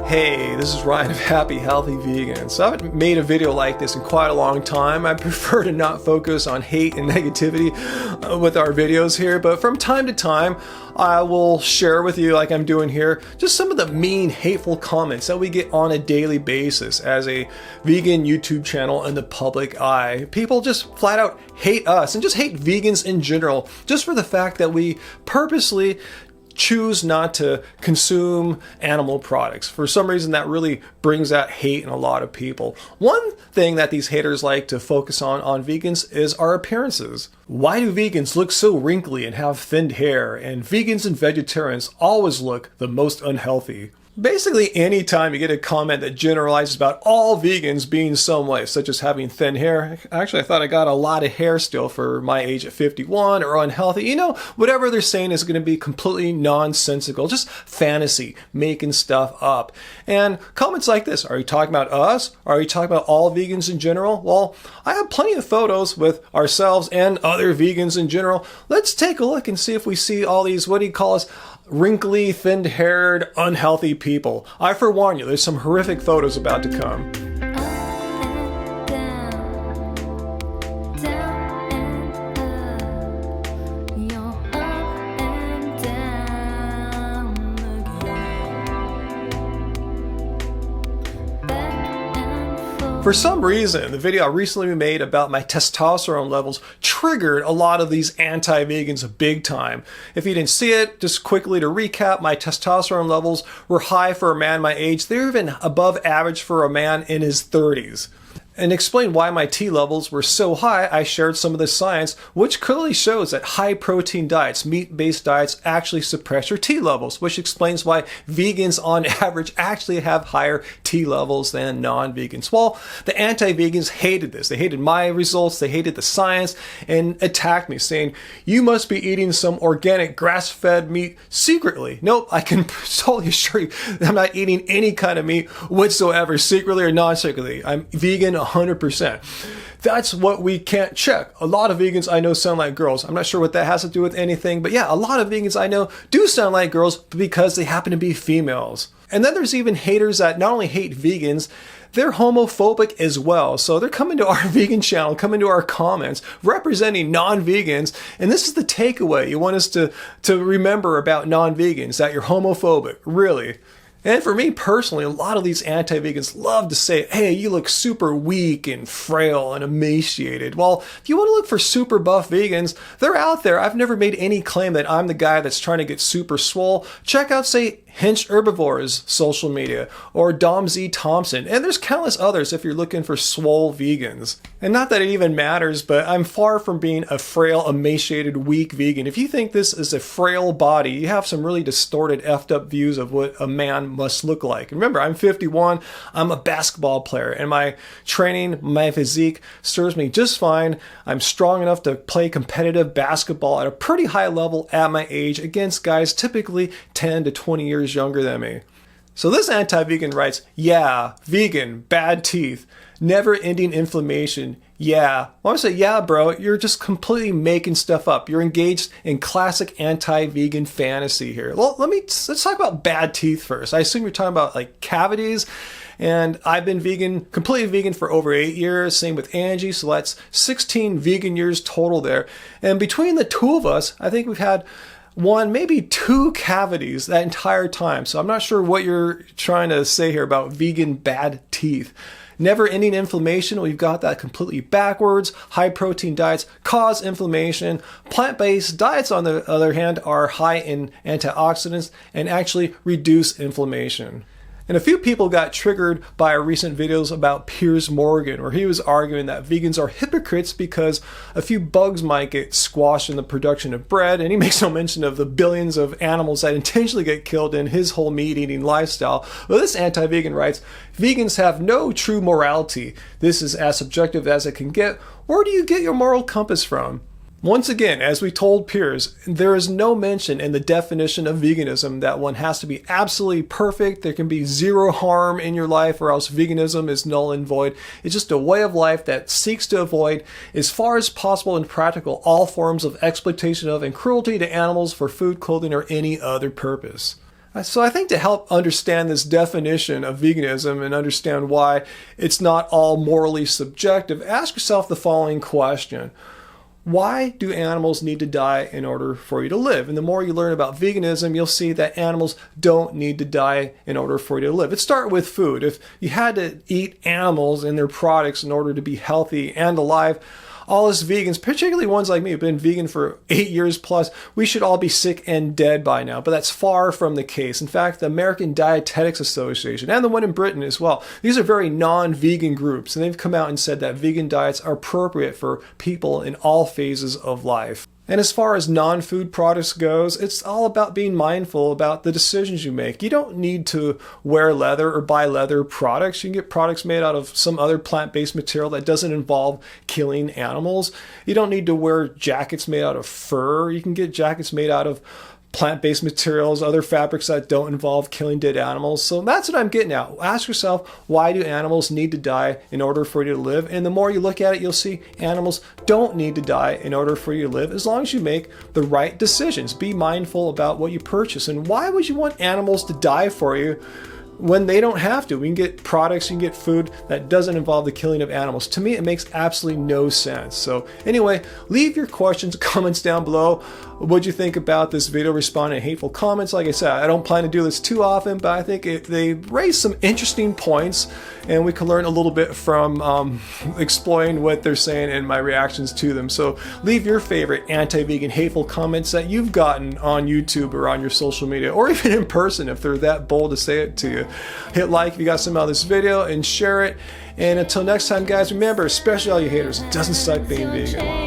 Hey, this is Ryan of Happy Healthy Vegan. So I haven't made a video like this in quite a long time. I prefer to not focus on hate and negativity with our videos here, but from time to time I will share with you, like I'm doing here, just some of the mean, hateful comments that we get on a daily basis as a vegan YouTube channel in the public eye. People just flat out hate us and just hate vegans in general, just for the fact that we purposely choose not to consume animal products. For some reason, that really brings out hate in a lot of people. One thing that these haters like to focus on vegans is our appearances. Why do vegans look so wrinkly and have thinned hair, and vegans and vegetarians always look the most unhealthy? Basically, anytime you get a comment that generalizes about all vegans being some way, such as having thin hair. Actually, I thought I got a lot of hair still for my age at 51, or unhealthy. You know, whatever they're saying is going to be completely nonsensical, just fantasy, making stuff up. And comments like this, are you talking about us? Are you talking about all vegans in general? Well, I have plenty of photos with ourselves and other vegans in general. Let's take a look and see if we see all these, what do you call us, wrinkly, thin-haired, unhealthy people. I forewarn you, there's some horrific photos about to come. For some reason, the video I recently made about my testosterone levels triggered a lot of these anti-vegans big time. If you didn't see it, just quickly to recap, my testosterone levels were high for a man my age. They're even above average for a man in his 30s. And to explain why my T levels were so high, I shared some of the science, which clearly shows that high-protein diets, meat-based diets, actually suppress your T levels, which explains why vegans on average actually have higher T levels than non-vegans. Well, the anti-vegans hated this. They hated my results, they hated the science, and attacked me, saying, you must be eating some organic grass-fed meat secretly. Nope, I can totally assure you that I'm not eating any kind of meat whatsoever, secretly or non-secretly. I'm vegan 100%. That's what we can't check. A lot of vegans I know sound like girls. I'm not sure what that has to do with anything, but yeah, a lot of vegans I know do sound like girls because they happen to be females. And then there's even haters that not only hate vegans, they're homophobic as well. So they're coming to our vegan channel, coming to our comments, representing non-vegans. And this is the takeaway you want us to remember about non-vegans, that you're homophobic, really. And for me personally, a lot of these anti-vegans love to say, hey, you look super weak and frail and emaciated. Well, if you want to look for super buff vegans, they're out there. I've never made any claim that I'm the guy that's trying to get super swole. Check out, say, Hinch Herbivore's social media, or Dom Z. Thompson, and there's countless others if you're looking for swole vegans. And not that it even matters, but I'm far from being a frail, emaciated, weak vegan. If you think this is a frail body, you have some really distorted, effed up views of what a man must look like. Remember, I'm 51, I'm a basketball player, and my training, my physique serves me just fine. I'm strong enough to play competitive basketball at a pretty high level at my age against guys typically 10 to 20 years younger than me. So this anti-vegan writes, yeah, vegan, bad teeth, never-ending inflammation, yeah. Well, I say, yeah, bro, you're just completely making stuff up. You're engaged in classic anti-vegan fantasy here. Well, let's talk about bad teeth first. I assume you're talking about like cavities. And I've been vegan, completely vegan for over 8 years. Same with Anji, so that's 16 vegan years total there. And between the two of us, I think we've had one, maybe two cavities that entire time. So I'm not sure what you're trying to say here about vegan bad teeth. Never-ending inflammation, we've got that completely backwards. High-protein diets cause inflammation. Plant-based diets, on the other hand, are high in antioxidants and actually reduce inflammation. And a few people got triggered by our recent videos about Piers Morgan, where he was arguing that vegans are hypocrites because a few bugs might get squashed in the production of bread, and he makes no mention of the billions of animals that intentionally get killed in his whole meat-eating lifestyle. Well, this anti-vegan writes, vegans have no true morality. This is as subjective as it can get. Where do you get your moral compass from? Once again, as we told Piers, there is no mention in the definition of veganism that one has to be absolutely perfect. There can be zero harm in your life, or else veganism is null and void. It's just a way of life that seeks to avoid, as far as possible and practical, all forms of exploitation of and cruelty to animals for food, clothing, or any other purpose. So I think to help understand this definition of veganism and understand why it's not all morally subjective, ask yourself the following question. Why do animals need to die in order for you to live? And the more you learn about veganism, you'll see that animals don't need to die in order for you to live. It starts with food. If you had to eat animals and their products in order to be healthy and alive, all us vegans, particularly ones like me who've been vegan for 8 years plus, we should all be sick and dead by now. But that's far from the case. In fact, the American Dietetics Association and the one in Britain as well, these are very non-vegan groups, and they've come out and said that vegan diets are appropriate for people in all phases of life. And as far as non-food products goes, it's all about being mindful about the decisions you make. You don't need to wear leather or buy leather products. You can get products made out of some other plant-based material that doesn't involve killing animals. You don't need to wear jackets made out of fur. You can get jackets made out of plant-based materials, other fabrics that don't involve killing dead animals. So that's what I'm getting at. Ask yourself, why do animals need to die in order for you to live? And the more you look at it, you'll see animals don't need to die in order for you to live, as long as you make the right decisions. Be mindful about what you purchase. And why would you want animals to die for you when they don't have to? We can get products, you can get food that doesn't involve the killing of animals. To me, it makes absolutely no sense. So anyway, leave your questions, comments down below. What'd you think about this video? Respond in hateful comments. Like I said, I don't plan to do this too often, but I think they raise some interesting points, and we can learn a little bit from exploring what they're saying and my reactions to them. So leave your favorite anti-vegan hateful comments that you've gotten on YouTube or on your social media, or even in person if they're that bold to say it to you. Hit like if you got something out of this video and share it. And until next time, guys, remember, especially all you haters, it doesn't suck being vegan.